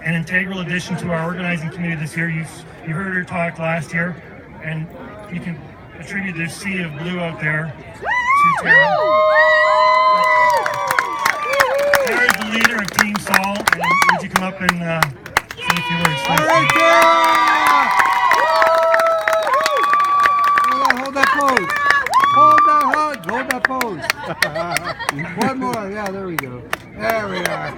an integral addition to our organizing committee this year. You heard her talk last year, and you can attribute this sea of blue out there to Tara. Tara is the leader of Team Sol, and would you come up and say a few words? All right, Tara! Hold that pose. Hold that pose. One more. Yeah, there we go. There we are.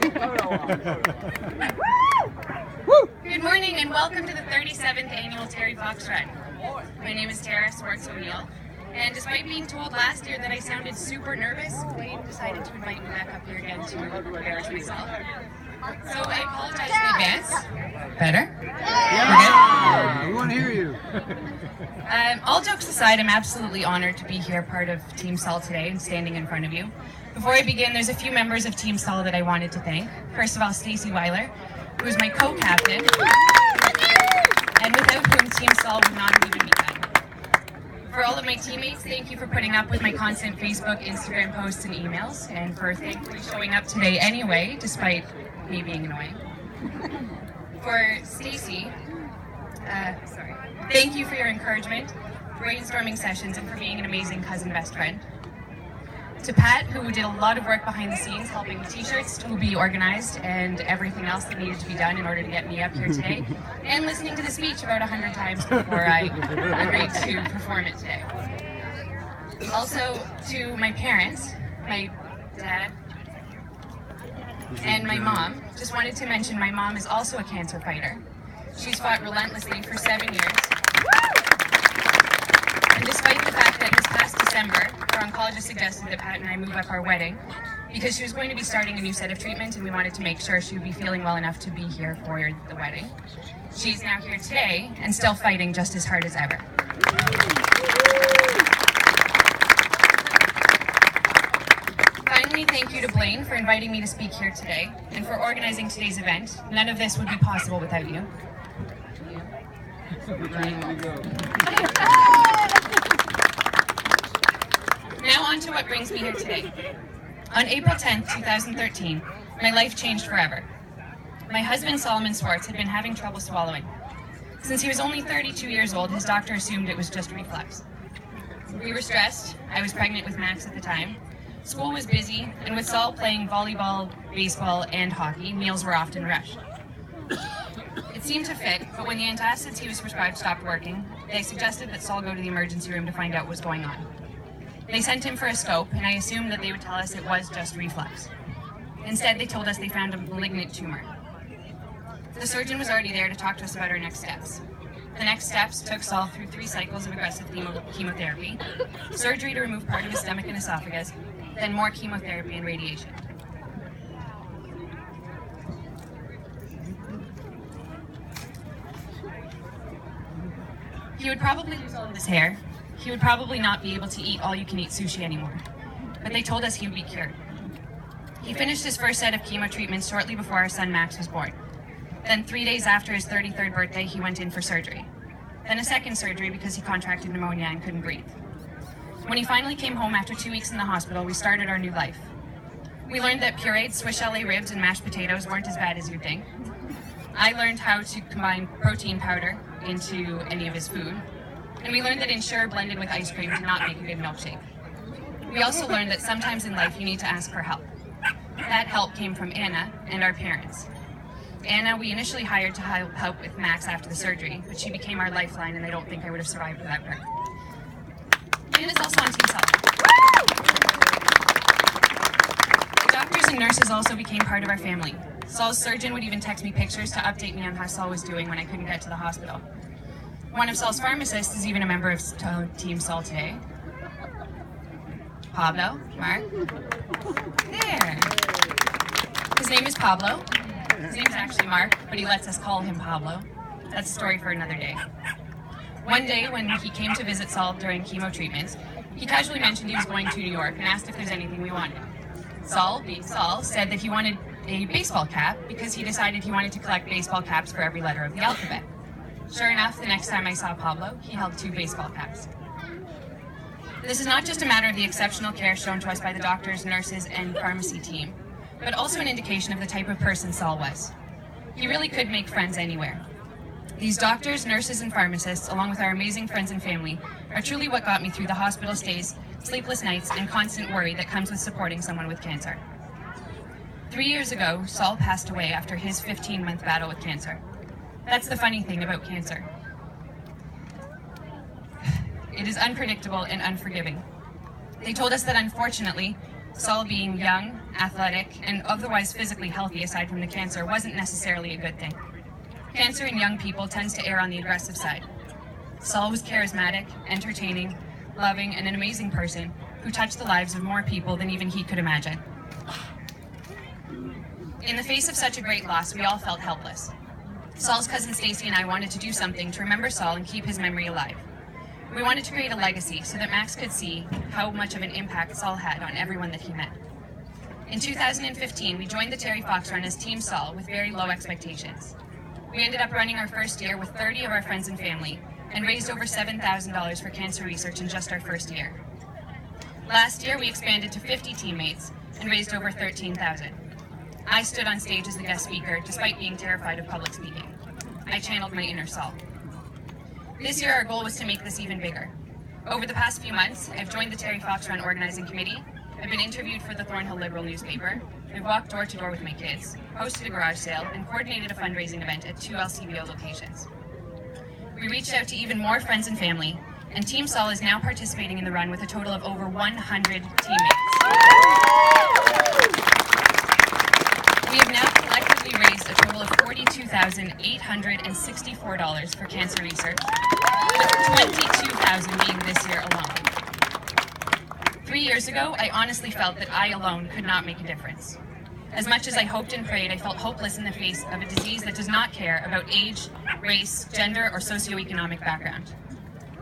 Good morning and welcome to the 37th annual Terry Fox Run. My name is Tara Swartz O'Neill, and despite being told last year that I sounded super nervous, Wayne decided to invite me back up here again to embarrass myself. So I apologize in advance. Better? Yeah, we want to hear you. All jokes aside, I'm absolutely honored to be here, part of Team Sol today and standing in front of you. Before I begin, there's a few members of Team Sol that I wanted to thank. First of all, Stacey Weiler, who is my co-captain, and without whom Team Sol would not have even begun. For all of my teammates, thank you for putting up with my constant Facebook, Instagram posts, and emails, and for thankfully showing up today anyway, despite me being annoying. For Stacey, thank you for your encouragement, brainstorming sessions, and for being an amazing cousin best friend. To Pat, who did a lot of work behind the scenes, helping the t-shirts to be organized and everything else that needed to be done in order to get me up here today, and listening to the speech about 100 times before I agreed to perform it today. Also, to my parents, my dad, and my mom. Just wanted to mention my mom is also a cancer fighter. She's fought relentlessly for 7 years. And despite the fact that this past December, her oncologist suggested that Pat and I move up our wedding because she was going to be starting a new set of treatment and we wanted to make sure she would be feeling well enough to be here for the wedding. She's now here today and still fighting just as hard as ever. Finally, thank you to Blaine for inviting me to speak here today and for organizing today's event. None of this would be possible without you. Now on to what brings me here today. On April 10th, 2013, my life changed forever. My husband, Solomon Swartz, had been having trouble swallowing. Since he was only 32 years old, his doctor assumed it was just reflux. We were stressed. I was pregnant with Max at the time. School was busy, and with Sol playing volleyball, baseball, and hockey, meals were often rushed. It seemed to fit, but when the antacids he was prescribed stopped working, they suggested that Sol go to the emergency room to find out what was going on. They sent him for a scope, and I assumed that they would tell us it was just reflux. Instead, they told us they found a malignant tumor. The surgeon was already there to talk to us about our next steps. The next steps took Sol through 3 cycles of aggressive chemotherapy, surgery to remove part of his stomach and esophagus, then more chemotherapy and radiation. He would probably lose all of his hair. He would probably not be able to eat all-you-can-eat sushi anymore. But they told us he would be cured. He finished his first set of chemo treatments shortly before our son Max was born. Then 3 days after his 33rd birthday, he went in for surgery. Then a second surgery because he contracted pneumonia and couldn't breathe. When he finally came home after 2 weeks in the hospital, we started our new life. We learned that pureed Swiss chalet ribs and mashed potatoes weren't as bad as you'd think. I learned how to combine protein powder into any of his food. And we learned that Ensure blended with ice cream did not make a good milkshake. We also learned that sometimes in life you need to ask for help. That help came from Anna and our parents. Anna we initially hired to help with Max after the surgery, but she became our lifeline and I don't think I would have survived without her. Anna's also on Team Sol. The doctors and nurses also became part of our family. Sol's surgeon would even text me pictures to update me on how Sol was doing when I couldn't get to the hospital. One of Sol's pharmacists is even a member of Team Sol today. Pablo, Mark. There. His name is Pablo. His name's actually Mark, but he lets us call him Pablo. That's a story for another day. One day when he came to visit Sol during chemo treatments, he casually mentioned he was going to New York and asked if there's anything we wanted. Sol, being Sol, said that he wanted a baseball cap because he decided he wanted to collect baseball caps for every letter of the alphabet. Sure enough, the next time I saw Pablo, he held 2 baseball caps. This is not just a matter of the exceptional care shown to us by the doctors, nurses, and pharmacy team, but also an indication of the type of person Sol was. He really could make friends anywhere. These doctors, nurses, and pharmacists, along with our amazing friends and family, are truly what got me through the hospital stays, sleepless nights, and constant worry that comes with supporting someone with cancer. 3 years ago, Saul passed away after his 15-month battle with cancer. That's the funny thing about cancer. It is unpredictable and unforgiving. They told us that unfortunately, Saul being young, athletic, and otherwise physically healthy aside from the cancer wasn't necessarily a good thing. Cancer in young people tends to err on the aggressive side. Saul was charismatic, entertaining, loving, and an amazing person who touched the lives of more people than even he could imagine. In the face of such a great loss, we all felt helpless. Saul's cousin Stacy and I wanted to do something to remember Saul and keep his memory alive. We wanted to create a legacy so that Max could see how much of an impact Saul had on everyone that he met. In 2015, we joined the Terry Fox Run as Team Saul with very low expectations. We ended up running our first year with 30 of our friends and family and raised over $7,000 for cancer research in just our first year. Last year, we expanded to 50 teammates and raised over $13,000. I stood on stage as the guest speaker despite being terrified of public speaking. I channeled my inner Saul. This year, our goal was to make this even bigger. Over the past few months, I've joined the Terry Fox Run organizing committee, I've been interviewed for the Thornhill Liberal newspaper, I've walked door to door with my kids, hosted a garage sale, and coordinated a fundraising event at 2 LCBO locations. We reached out to even more friends and family, and Team Saul is now participating in the run with a total of over 100 teammates. We have now collectively raised a total of $42,864 for cancer research, with $22,000 being this year alone. 3 years ago, I honestly felt that I alone could not make a difference. As much as I hoped and prayed, I felt hopeless in the face of a disease that does not care about age, race, gender, or socioeconomic background.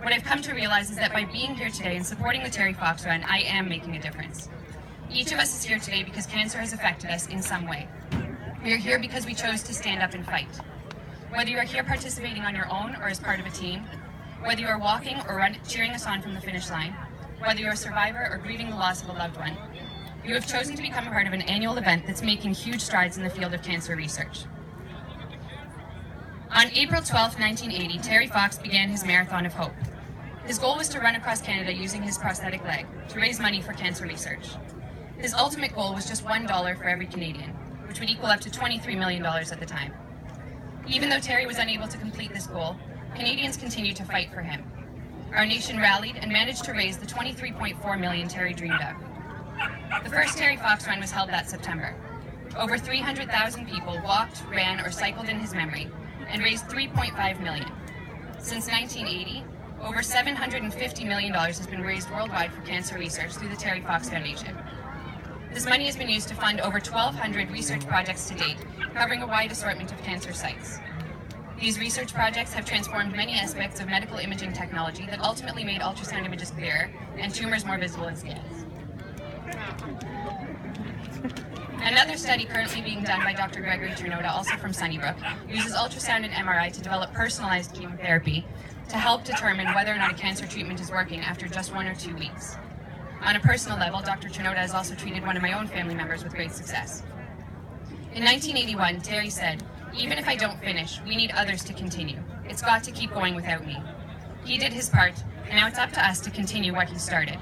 What I've come to realize is that by being here today and supporting the Terry Fox Run, I am making a difference. Each of us is here today because cancer has affected us in some way. We are here because we chose to stand up and fight. Whether you are here participating on your own or as part of a team, whether you are walking or cheering us on from the finish line, whether you're a survivor or grieving the loss of a loved one, you have chosen to become a part of an annual event that's making huge strides in the field of cancer research. On April 12, 1980, Terry Fox began his Marathon of Hope. His goal was to run across Canada using his prosthetic leg to raise money for cancer research. His ultimate goal was just $1 for every Canadian, which would equal up to $23 million at the time. Even though Terry was unable to complete this goal, Canadians continued to fight for him. Our nation rallied and managed to raise the $23.4 million Terry dreamed of. The first Terry Fox Run was held that September. Over 300,000 people walked, ran, or cycled in his memory and raised $3.5 million. Since 1980, over $750 million has been raised worldwide for cancer research through the Terry Fox Foundation. This money has been used to fund over 1,200 research projects to date, covering a wide assortment of cancer sites. These research projects have transformed many aspects of medical imaging technology that ultimately made ultrasound images clearer and tumors more visible in scans. Another study currently being done by Dr. Gregory Cernoda, also from Sunnybrook, uses ultrasound and MRI to develop personalized chemotherapy to help determine whether or not a cancer treatment is working after just 1 or 2 weeks. On a personal level, Dr. Cernoda has also treated one of my own family members with great success. In 1981, Terry said, "Even if I don't finish, we need others to continue. It's got to keep going without me." He did his part, and now it's up to us to continue what he started.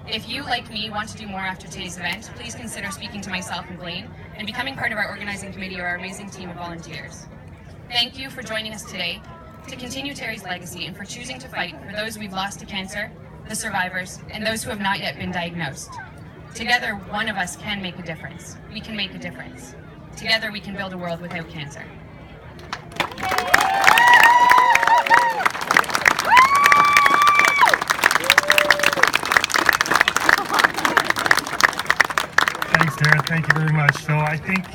If you, like me, want to do more after today's event, please consider speaking to myself and Blaine and becoming part of our organizing committee or our amazing team of volunteers. Thank you for joining us today to continue Terry's legacy and for choosing to fight for those we've lost to cancer, the survivors, and those who have not yet been diagnosed. Together, one of us can make a difference. We can make a difference. Together, we can build a world without cancer. Thanks, Darren. Thank you very much. So I think